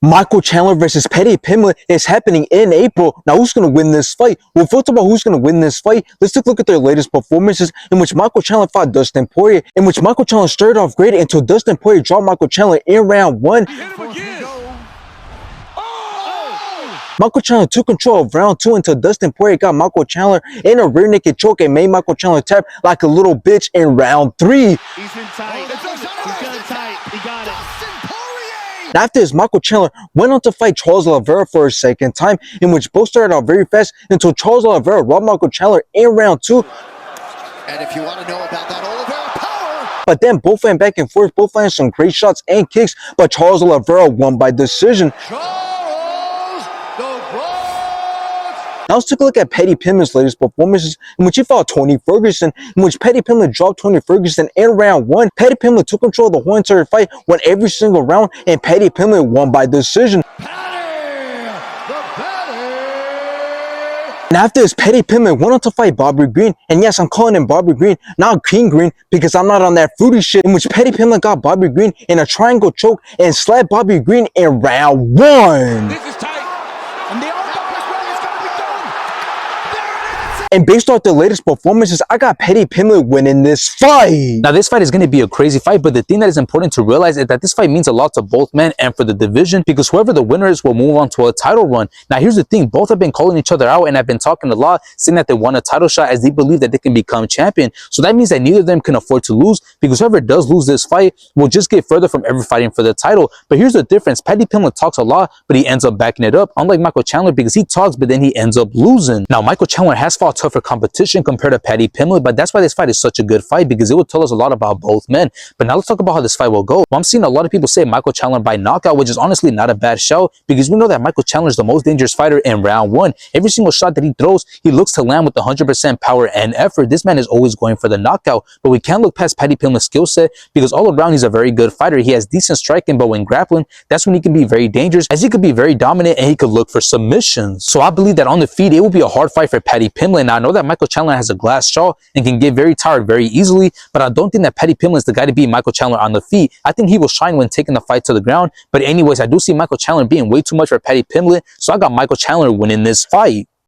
Michael Chandler versus Paddy Pimblett is happening in April. Now, who's going to win this fight? Well, first of all, who's going to win this fight? Let's take a look at their latest performances in which Michael Chandler fought Dustin Poirier, in which Michael Chandler started off great until Dustin Poirier dropped Michael Chandler in round 1. Michael Chandler took control of round 2 until Dustin Poirier got Michael Chandler in a rear naked choke and made Michael Chandler tap like a little bitch in round 3. He's been tight. He's got it tight. He got it. After this, Michael Chandler went on to fight Charles Oliveira for a second time, in which both started out very fast until Charles Oliveira robbed Michael Chandler in round 2. And if you want to know about that Oliveira power, But then both went back and forth, both landed some great shots and kicks, but Charles Oliveira won by decision. Now let's take a look at Paddy Pimblett's latest performances, in which he fought Tony Ferguson, in which Paddy Pimblett dropped Tony Ferguson in round 1. Paddy Pimblett took control of the whole entire fight, won every single round, and Paddy Pimblett won by decision. And after this, Paddy Pimblett went on to fight Bobby Green, and yes, I'm calling him Bobby Green, not King Green, because I'm not on that fruity shit, in which Paddy Pimblett got Bobby Green in a triangle choke and slapped Bobby Green in round 1. This is tight. And the uppercut round is going to be done. There it is. And based off the latest performances, I got Paddy Pimblett winning this fight. Now, this fight is going to be a crazy fight, but the thing that is important to realize is that this fight means a lot to both men and for the division, because whoever the winner is will move on to a title run. Now, here's the thing. Both have been calling each other out and have been talking a lot, saying that they want a title shot as they believe that they can become champion. So that means that neither of them can afford to lose, because whoever does lose this fight will just get further from ever fighting for the title. But here's the difference. Paddy Pimblett talks a lot, but he ends up backing it up, unlike Michael Chandler, because he talks, but then he ends up losing. Now, Michael Chandler has fought tougher competition compared to Paddy Pimblett, but that's why this fight is such a good fight, because it will tell us a lot about both men. But now let's talk about how this fight will go. Well, I'm seeing a lot of people say Michael Chandler by knockout, which is honestly not a bad shout, because we know that Michael Chandler is the most dangerous fighter in round 1. Every single shot that he throws, he looks to land with 100% power and effort. This man is always going for the knockout, but we can't look past Paddy Pimblett's skill set, because all around he's a very good fighter. He has decent striking, but when grappling, that's when he can be very dangerous, as he could be very dominant and he could look for submissions. So I believe that on the feet, it will be a hard fight for Paddy Pimblett. Now, I know that Michael Chandler has a glass jaw and can get very tired very easily, but I don't think that Paddy Pimblett is the guy to beat Michael Chandler on the feet. I think he will shine when taking the fight to the ground, but anyways, I do see Michael Chandler being way too much for Paddy Pimblett, so I got Michael Chandler winning this fight.